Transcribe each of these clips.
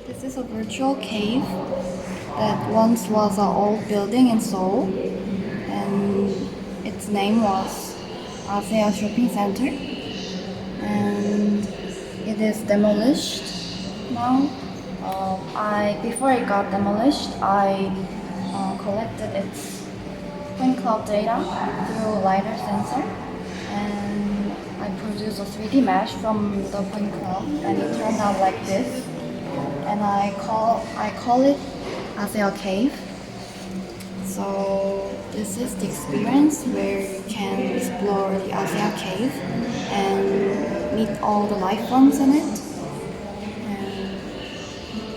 This is a virtual cave that once was an old building in Seoul, and its name was ASEA Shopping Center, and it is demolished now. Before it got demolished, I collected its point cloud data through a LiDAR sensor, and I produced a 3D mesh from the point cloud, and it turned out like this. And I call it ASEA Cave. So this is the experience where you can explore the ASEA Cave and meet all the life forms in it. And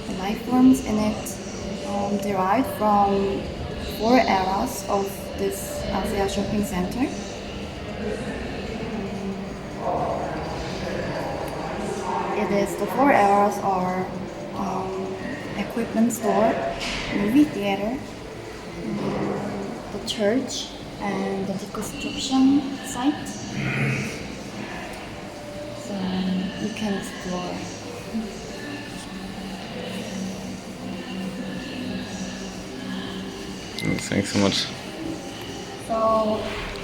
the life forms in it derived from 4 eras of this ASEA shopping center. The 4 eras are equipment store, movie theater, the church, and the deconstruction site. So you can explore. Thanks so much. So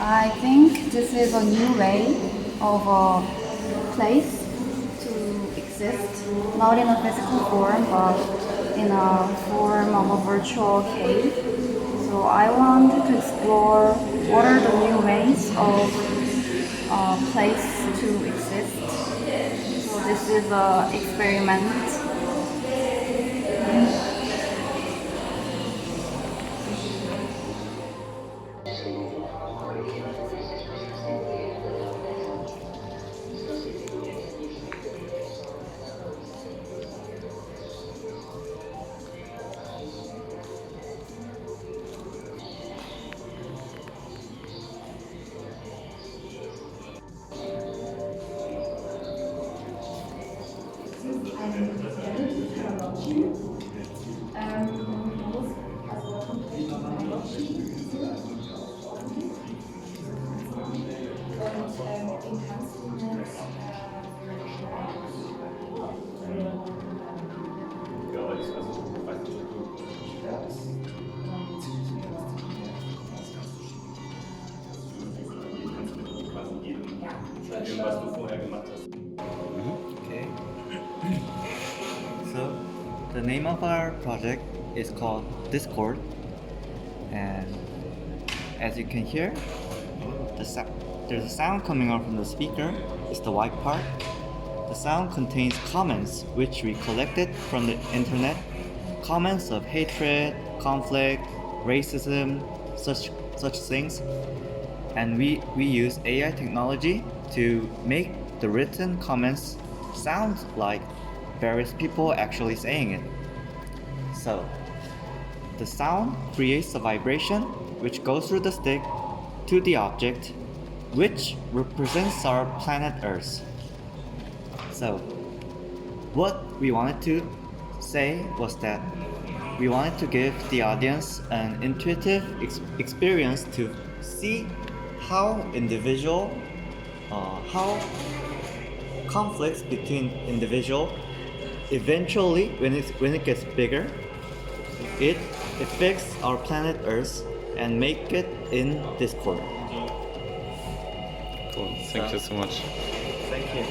I think this is a new way of a place to exist, not in a physical form, but in a form of a virtual cave. So I wanted to explore what are the new ways of a place to exist. So this is an experiment. Okay. So the name of our project is called Discord, and as you can hear, there's a sound coming out from the speaker. It's the white part, The sound contains comments which we collected from the internet, comments of hatred, conflict, racism, such things, and we use AI technology to make the written comments sound like various people actually saying it. So, the sound creates a vibration which goes through the stick to the object, which represents our planet Earth. So, what we wanted to say was that we wanted to give the audience an intuitive experience to see how how conflicts between individual eventually, when it gets bigger, it affects our planet Earth and make it in discord. Cool. Thank you so much. Thank you.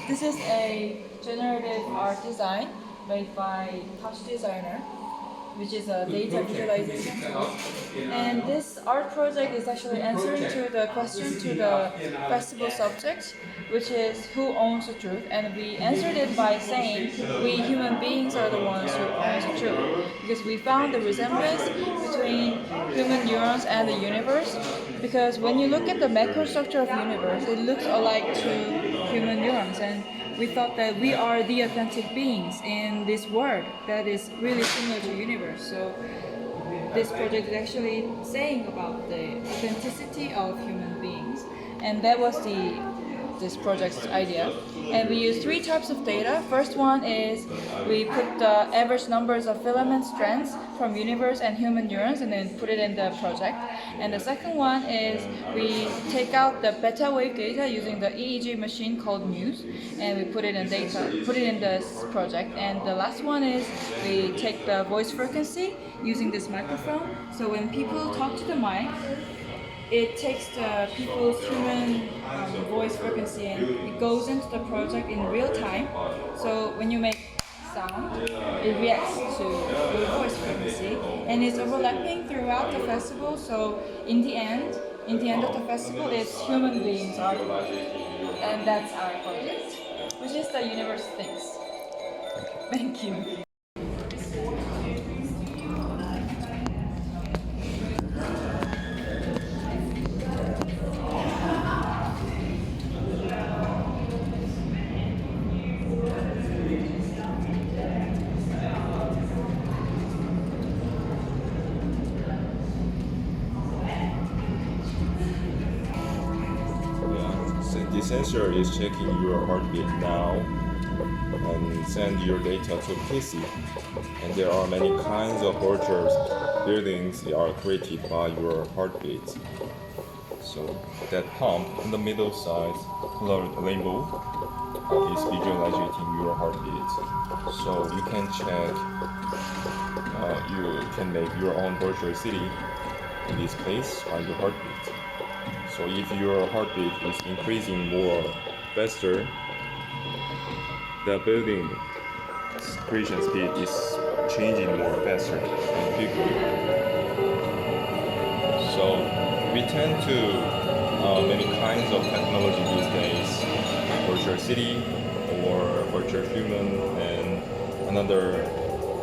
This is a generative art design made by Touch Designer, which is a data visualization tool. And this art project is actually answering to the question to the festival subject, which is who owns the truth? And we answered it by saying we human beings are the ones who own the truth, because we found the resemblance between human neurons and the universe. Because when you look at the macrostructure of the universe, it looks alike to human neurons, and we thought that we are the authentic beings in this world that is really similar to the universe. So this project is actually saying about the authenticity of human beings, and that was this project's idea. And we use 3 types of data. First one is we put the average numbers of filament strands from universe and human neurons and then put it in the project. And the second one is we take out the beta wave data using the EEG machine called Muse, and we put it in this project. And the last one is we take the voice frequency using this microphone. So when people talk to the mic, it takes the people's human voice frequency and it goes into the project in real time. So when you make sound, it reacts to your voice frequency, and it's overlapping throughout the festival. So in the end of the festival, it's human beings are the project, and that's our project, which is the universe thinks. Thank you. The sensor is checking your heartbeat now and send your data to PC. And there are many kinds of virtual buildings that are created by your heartbeat. So that pump in the middle side, colored rainbow, is visualizing your heartbeat. So you can check, you can make your own virtual city in this place by your heartbeat. So if your heartbeat is increasing more faster, the building creation speed is changing more faster and quickly. So we tend to many kinds of technology these days, virtual city or virtual human, and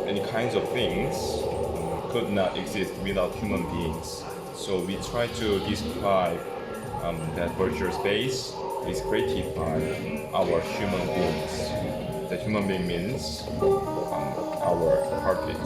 many kinds of things could not exist without human beings. So we try to describe that virtual space is created by our human beings. The human being means our heartbeat.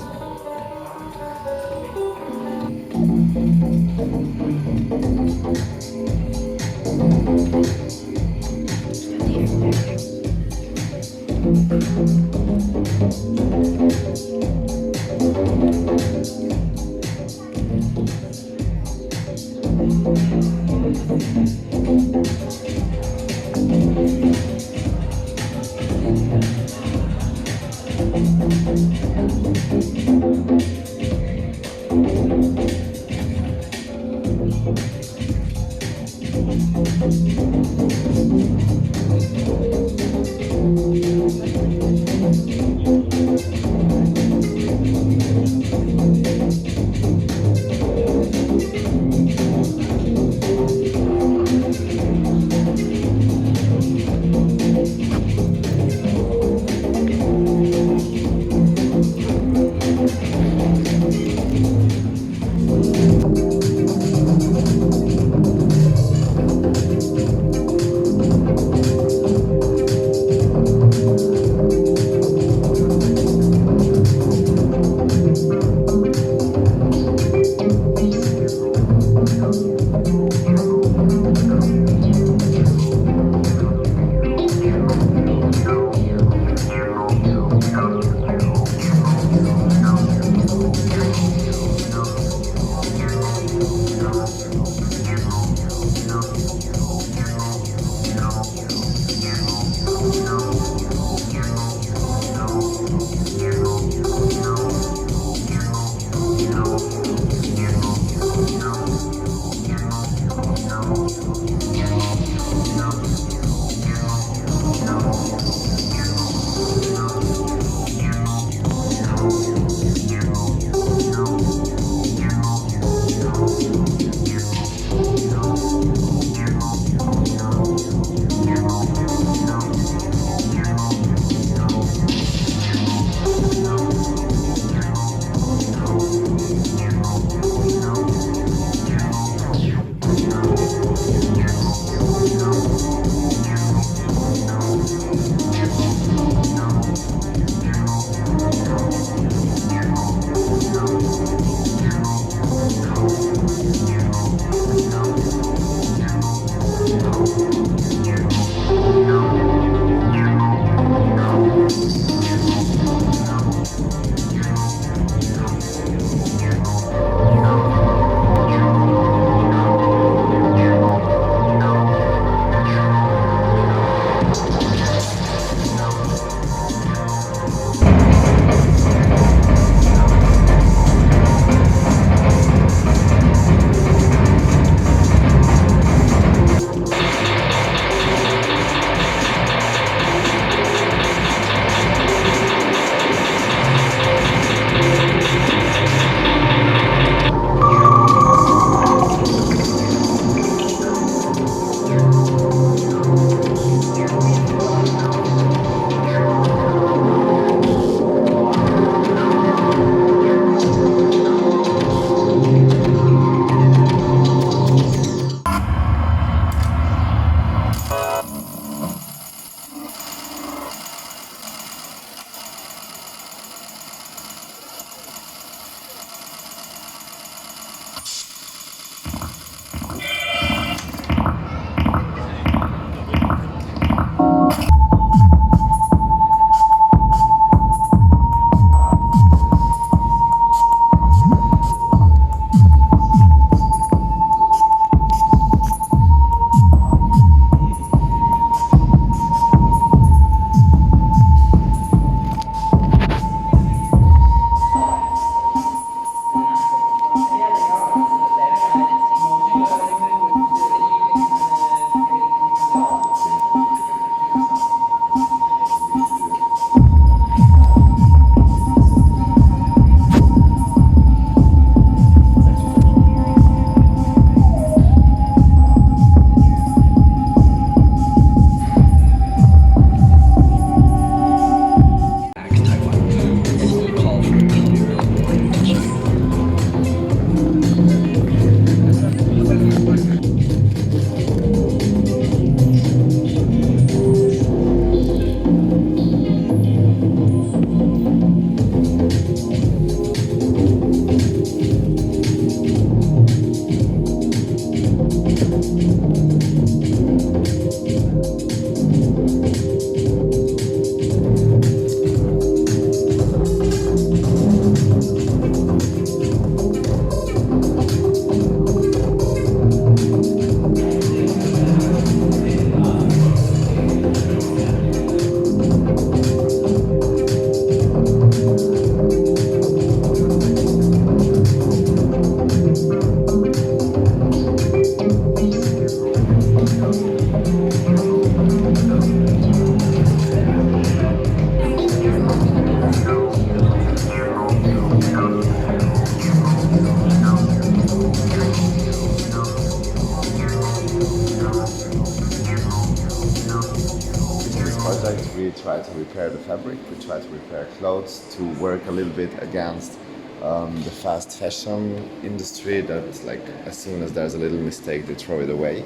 project, we try to repair the fabric, we try to repair clothes to work a little bit against the fast fashion industry that, like, as soon as there's a little mistake, they throw it away.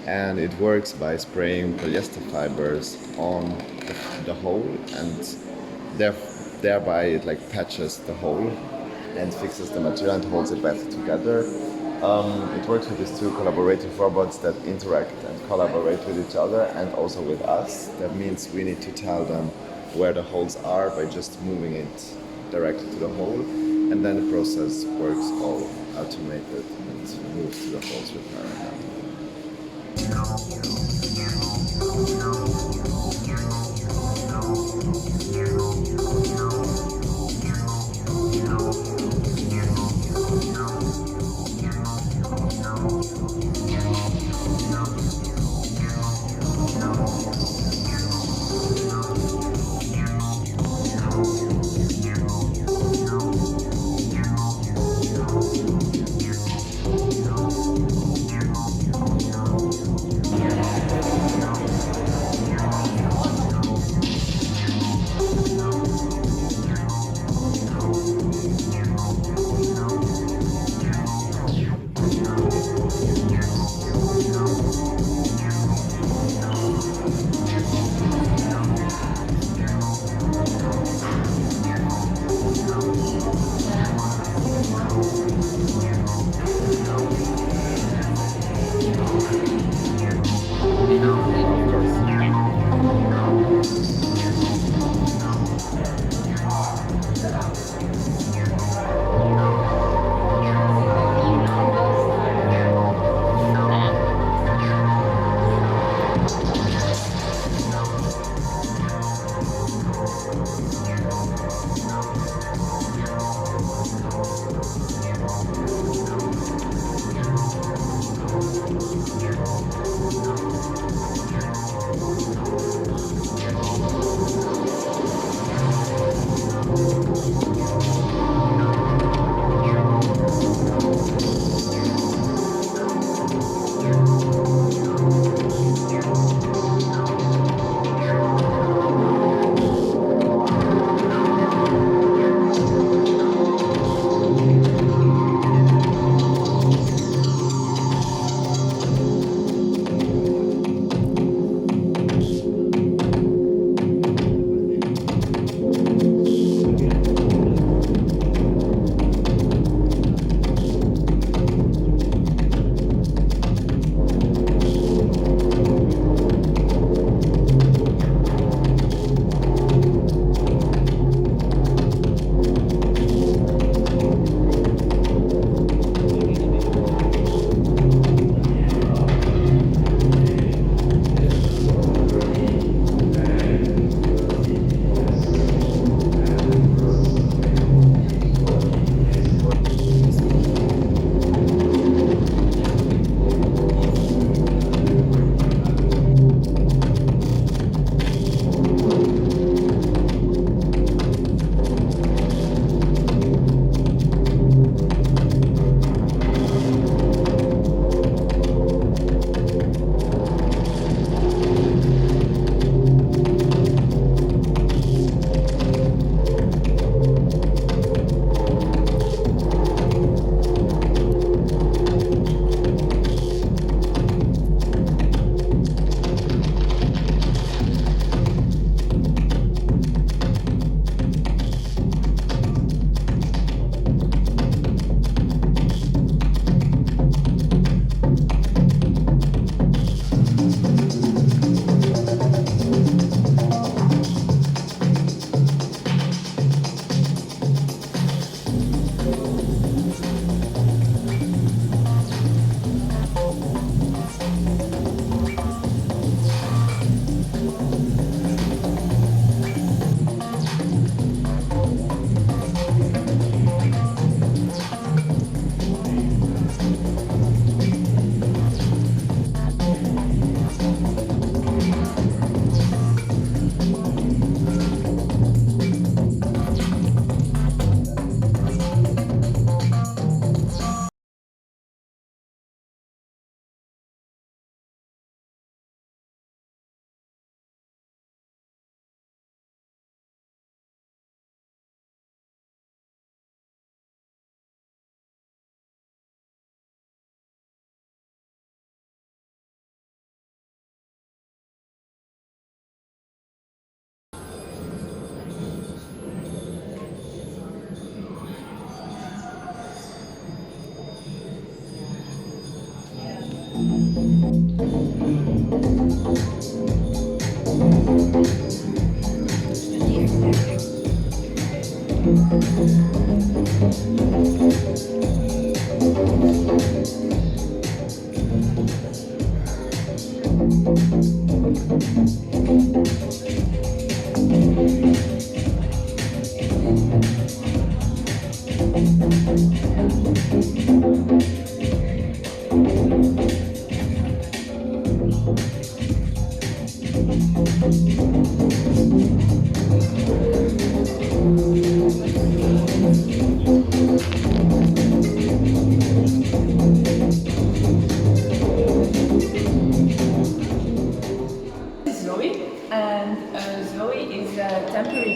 And it works by spraying polyester fibers on the hole, and thereby it like patches the hole and fixes the material and holds it better together. It works with these two collaborative robots that interact and collaborate with each other and also with us. That means we need to tell them where the holes are by just moving it directly to the hole, and then the process works all automated and moves to the holes with her.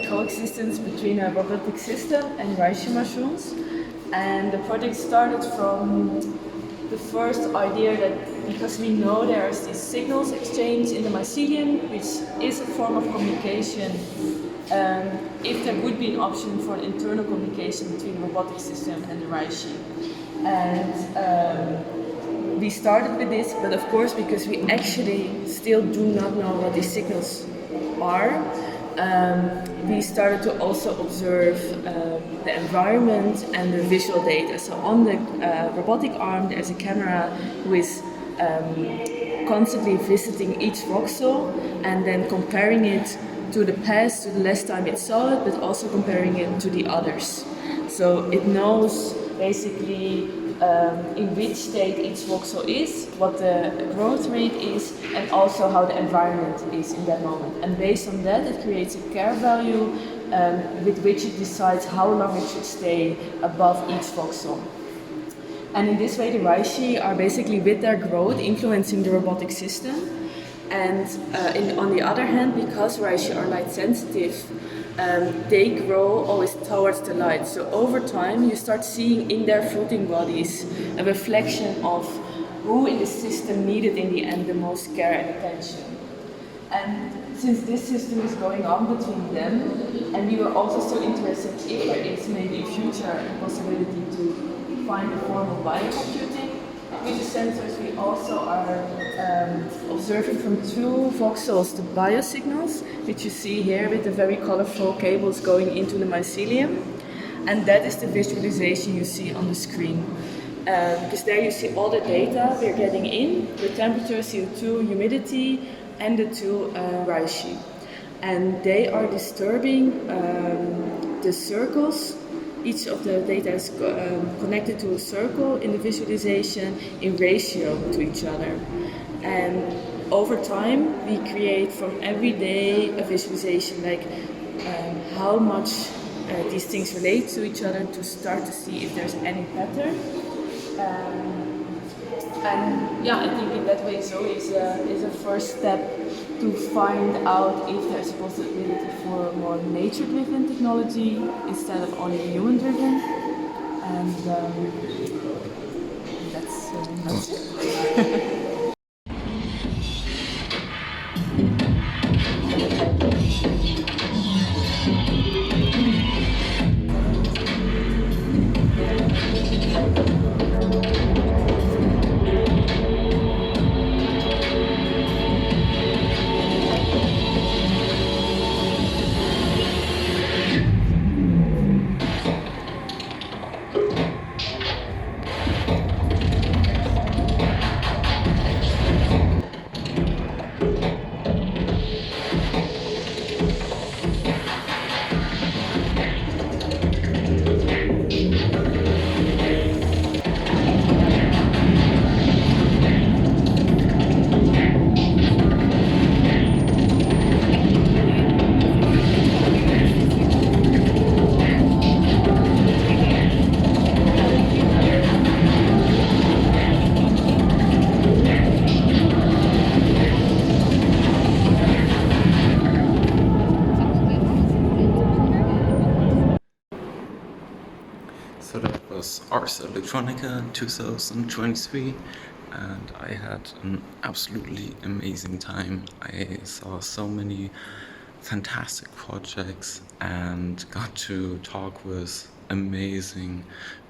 Coexistence between a robotic system and reishi mushrooms, and the project started from the first idea that because we know there's these signals exchange in the mycelium, which is a form of communication, if there would be an option for an internal communication between the robotic system and the reishi. And we started with this, but of course because we actually still do not know what these signals are, we started to also observe the environment and the visual data. So on the robotic arm there's a camera who is constantly visiting each voxel and then comparing it to the past, to the last time it saw it, but also comparing it to the others. So it knows basically in which state each voxel is, what the growth rate is, and also how the environment is in that moment. And based on that, it creates a care value with which it decides how long it should stay above each voxel. And in this way, the reishi are basically, with their growth, influencing the robotic system. And on the other hand, because reishi are light sensitive, they grow always towards the light. So over time, you start seeing in their fruiting bodies a reflection of who in the system needed in the end the most care and attention. And since this system is going on between them, and we were also so interested if there is maybe a future possibility to find a form of biocomputing, with the sensors we also are observing from two voxels the biosignals, which you see here with the very colorful cables going into the mycelium. And that is the visualization you see on the screen. Because there you see all the data we're getting in, the temperature, CO2, humidity, and the two reishi. And they are disturbing the circles. Each of the data is connected to a circle in the visualization in ratio to each other. And over time, we create from every day a visualization, like how much these things relate to each other, to start to see if there's any pattern. And yeah, I think in that way Zoe is a first step to find out if there's a possibility for more nature-driven technology instead of only human-driven. And that's it. So that was Ars Electronica 2023, and I had an absolutely amazing time. I saw so many fantastic projects and got to talk with amazing,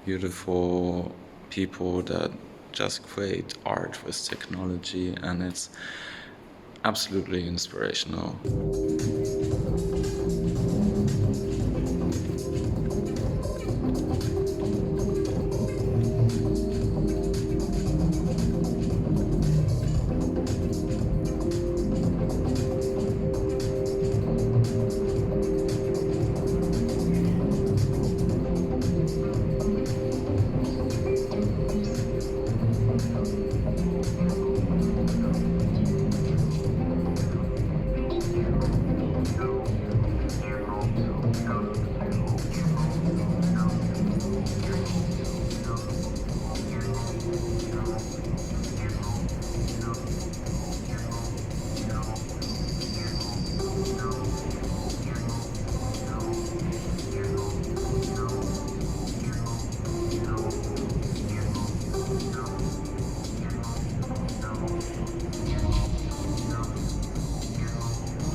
beautiful people that just create art with technology, and it's absolutely inspirational.